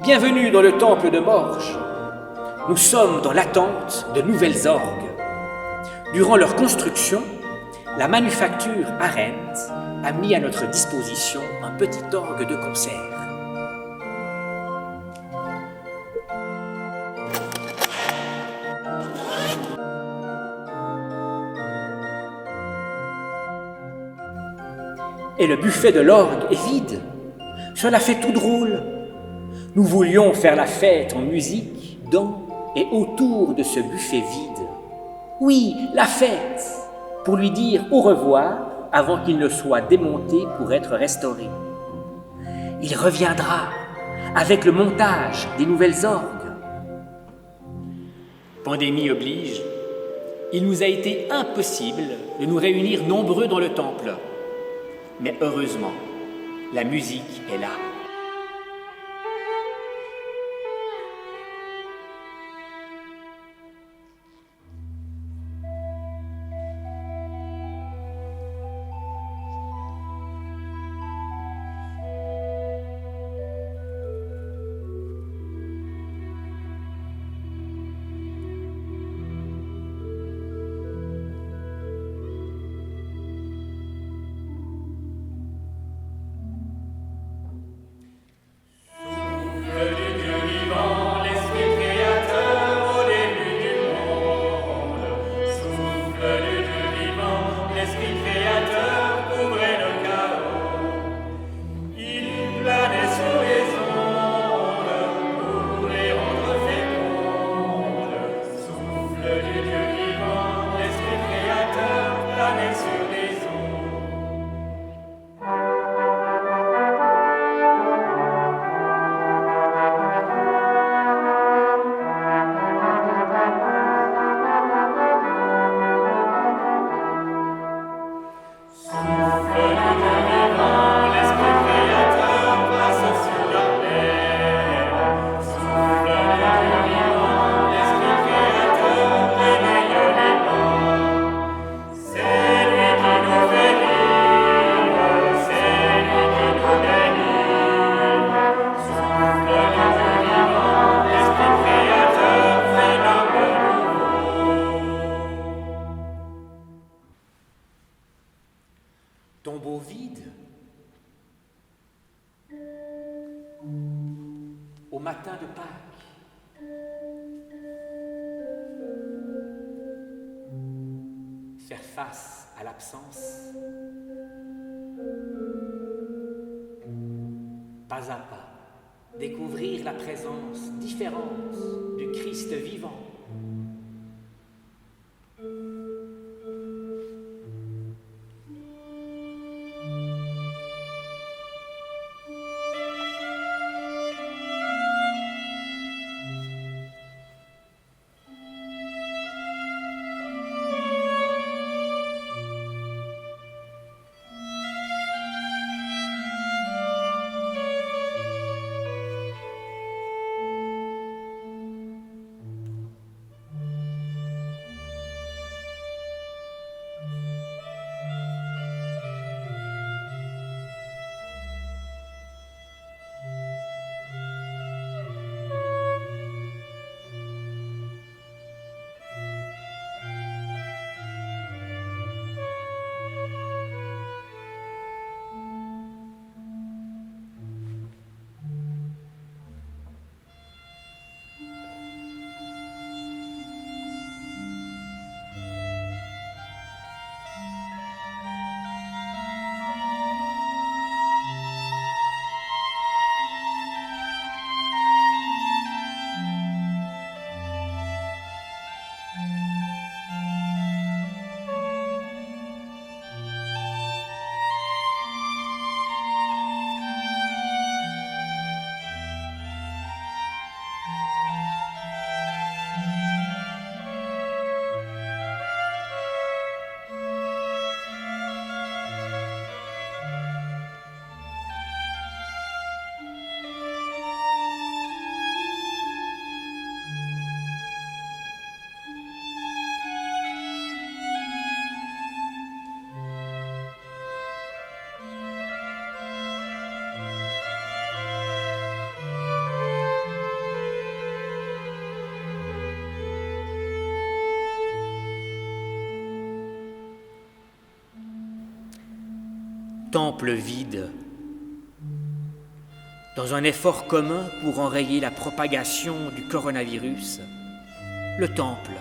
Bienvenue dans le temple de Morges. Nous sommes dans l'attente de nouvelles orgues. Durant leur construction, la manufacture Arendt a mis à notre disposition un petit orgue de concert. Et le buffet de l'orgue est vide. Cela fait tout drôle. Nous voulions faire la fête en musique dans et autour de ce buffet vide. Oui, la fête, pour lui dire au revoir avant qu'il ne soit démonté pour être restauré. Il reviendra avec le montage des nouvelles orgues. Pandémie oblige, il nous a été impossible de nous réunir nombreux dans le temple. Mais heureusement, la musique est là. Tombeau vide. Au matin de Pâques. Faire face à l'absence. Pas à pas, découvrir la présence différente du Christ vivant. temple vide. Dans un effort commun pour enrayer la propagation du coronavirus, le temple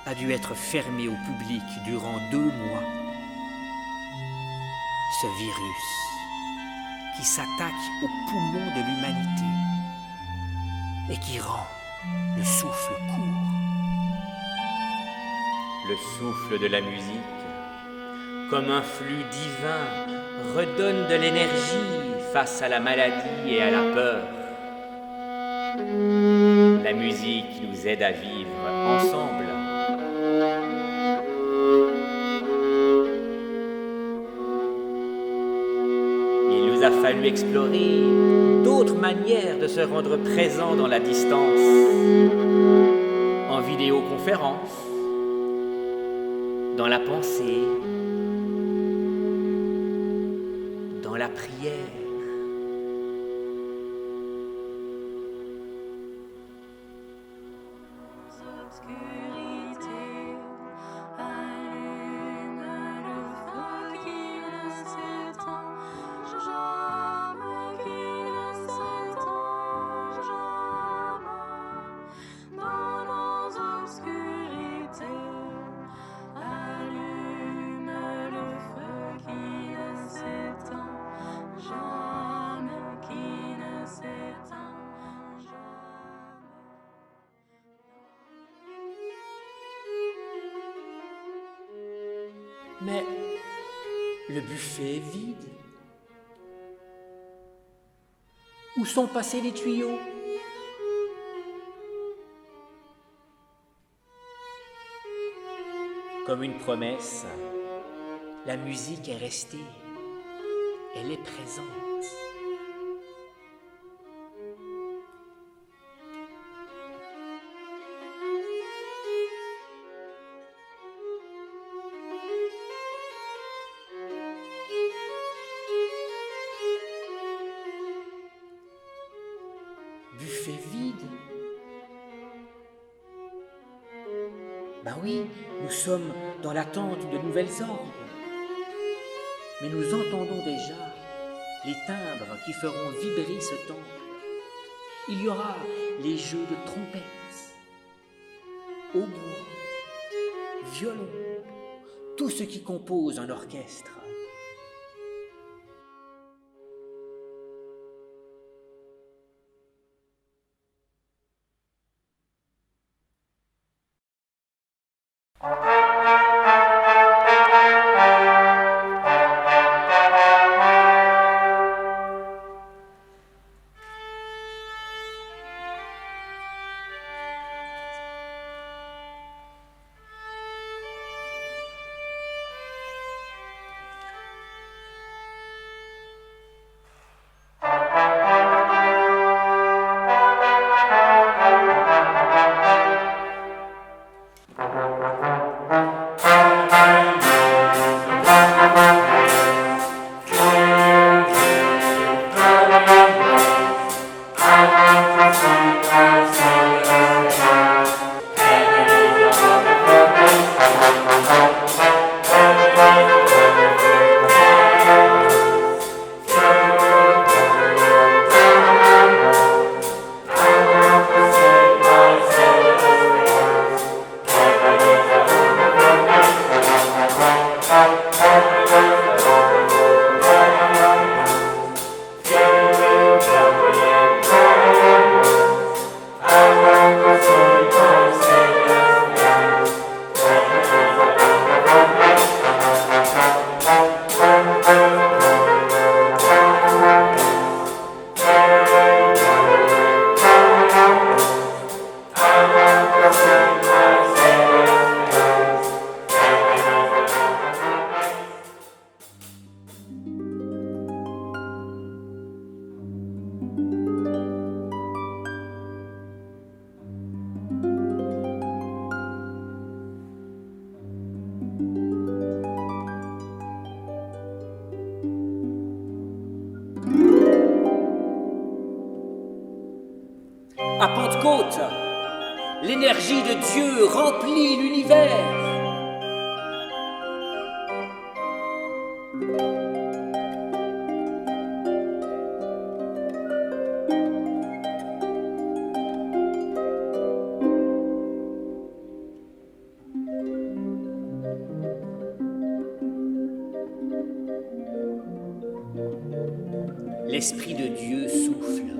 a dû être fermé au public durant 2 mois. Ce virus qui s'attaque aux poumons de l'humanité et qui rend le souffle court. Le souffle de la musique, comme un flux divin, redonne de l'énergie face à la maladie et à la peur. La musique nous aide à vivre ensemble. Il nous a fallu explorer d'autres manières de se rendre présent dans la distance, en vidéoconférence, dans la pensée, dans la prière. Mais le buffet est vide. Où sont passés les tuyaux? Comme une promesse, la musique est restée. Elle est présente. Buffet vide. Ben oui, nous sommes dans l'attente de nouvelles orgues. Mais nous entendons déjà les timbres qui feront vibrer ce temple. Il y aura les jeux de trompettes, hautbois, violon, tout ce qui compose un orchestre. À Pentecôte, l'énergie de Dieu remplit l'univers. l'Esprit de Dieu souffle.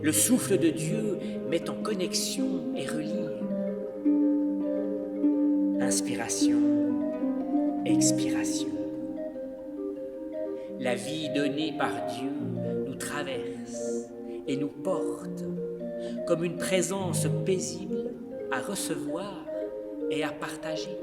Le souffle de Dieu met en connexion et relie. Inspiration, expiration. La vie donnée par Dieu nous traverse et nous porte comme une présence paisible à recevoir et à partager.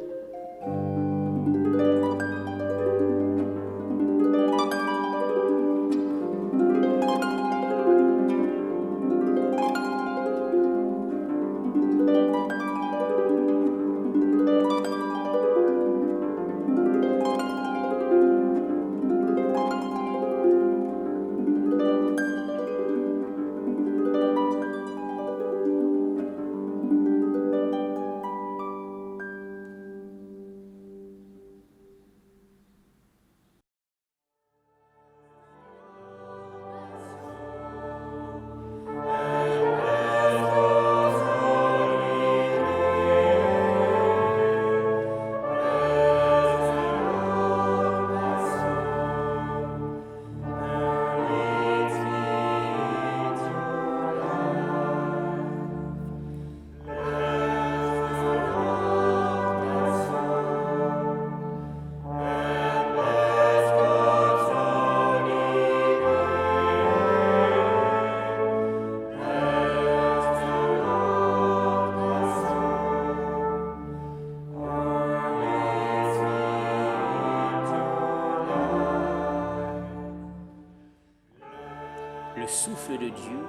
Le souffle de Dieu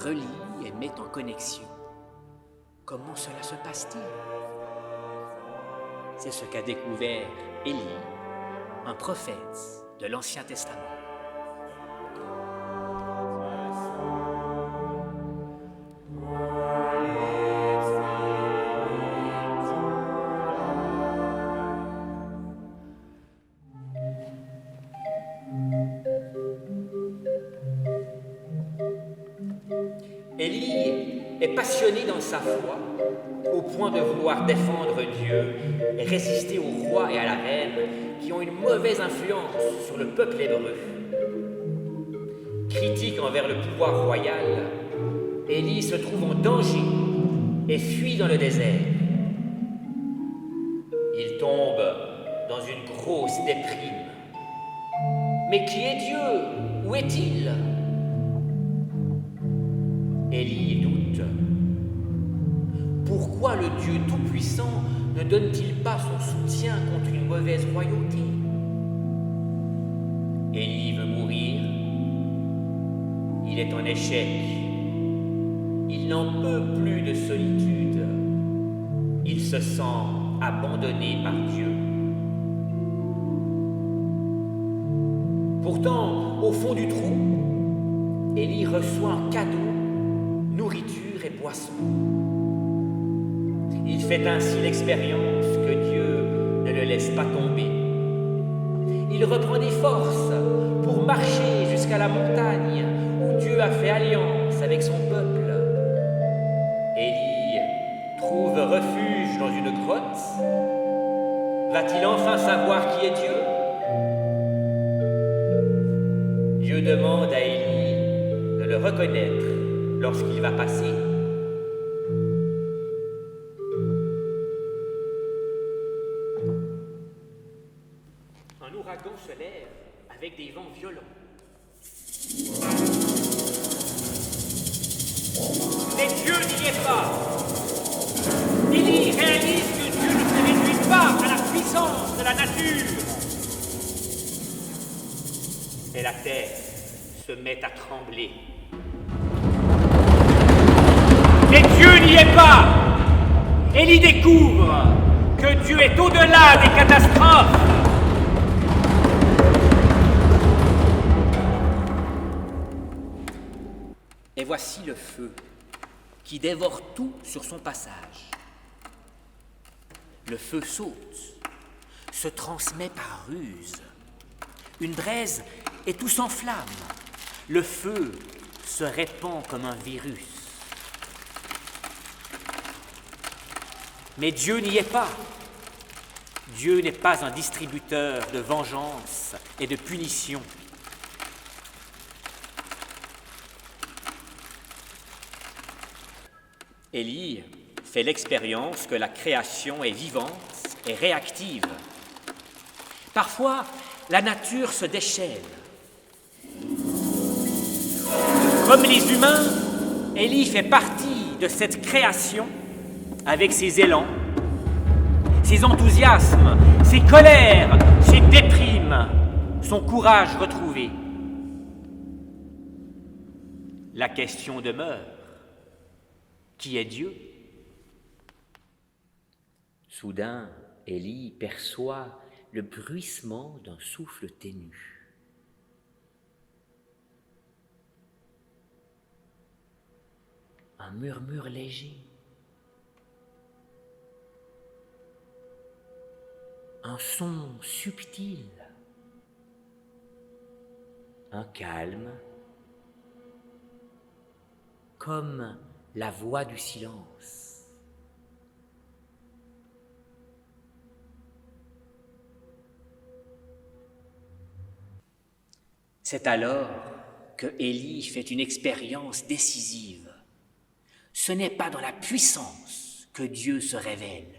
relie et met en connexion. Comment cela se passe-t-il? C'est ce qu'a découvert Élie, un prophète de l'Ancien Testament. Élie est passionné dans sa foi, au point de vouloir défendre Dieu et résister au roi et à la reine qui ont une mauvaise influence sur le peuple hébreu. Critique envers le pouvoir royal, Élie se trouve en danger et fuit dans le désert. Il tombe dans une grosse déprime. Mais qui est Dieu? Où est-il? Élie doute. Pourquoi le Dieu Tout-Puissant ne donne-t-il pas son soutien contre une mauvaise royauté? Élie veut mourir. Il est en échec. Il n'en peut plus de solitude. Il se sent abandonné par Dieu. Pourtant, au fond du trou, Élie reçoit un cadeau, nourriture et boisson. Il fait ainsi l'expérience que Dieu ne le laisse pas tomber. Il reprend des forces pour marcher jusqu'à la montagne où Dieu a fait alliance avec son peuple. Élie trouve refuge dans une grotte. Va-t-il enfin savoir qui est Dieu? Dieu demande à Élie de le reconnaître lorsqu'il va passer. Un ouragan se lève avec des vents violents. Mais Dieu n'y est pas. Élie réalise que Dieu ne se réduit pas à la puissance de la nature. Et la terre se met à trembler. Mais Dieu n'y est pas. Élie découvre que Dieu est au-delà des catastrophes. Et voici le feu qui dévore tout sur son passage. Le feu saute, se transmet par ruse. Une braise et tout s'enflamme. Le feu se répand comme un virus. Mais Dieu n'y est pas. Dieu n'est pas un distributeur de vengeance et de punition. Élie fait l'expérience que la création est vivante et réactive. Parfois, la nature se déchaîne. Comme les humains, Élie fait partie de cette création avec ses élans, ses enthousiasmes, ses colères, ses déprimes, son courage retrouvé. La question demeure, qui est Dieu? Soudain, Élie perçoit le bruissement d'un souffle ténu. Un murmure léger. Un son subtil. Un calme. Comme la voix du silence. C'est alors que Élie fait une expérience décisive. Ce n'est pas dans la puissance que Dieu se révèle.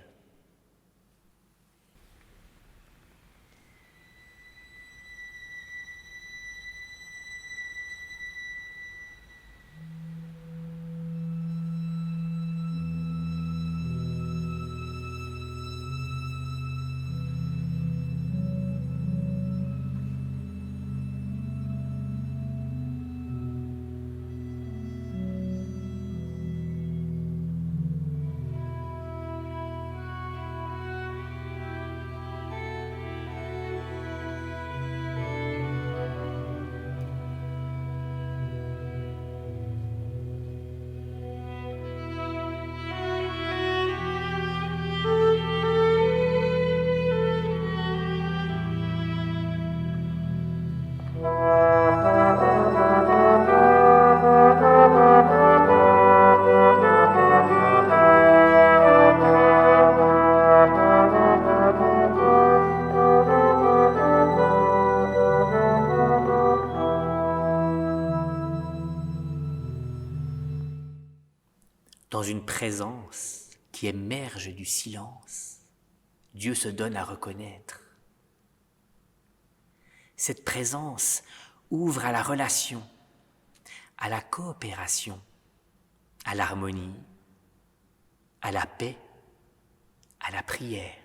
Dans une présence qui émerge du silence, Dieu se donne à reconnaître. Cette présence ouvre à la relation, à la coopération, à l'harmonie, à la paix, à la prière.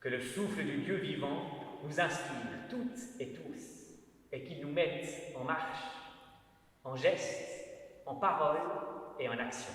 Que le souffle du Dieu vivant nous inspire toutes et tous, et qu'il nous mette en marche, en gestes, en paroles et en action.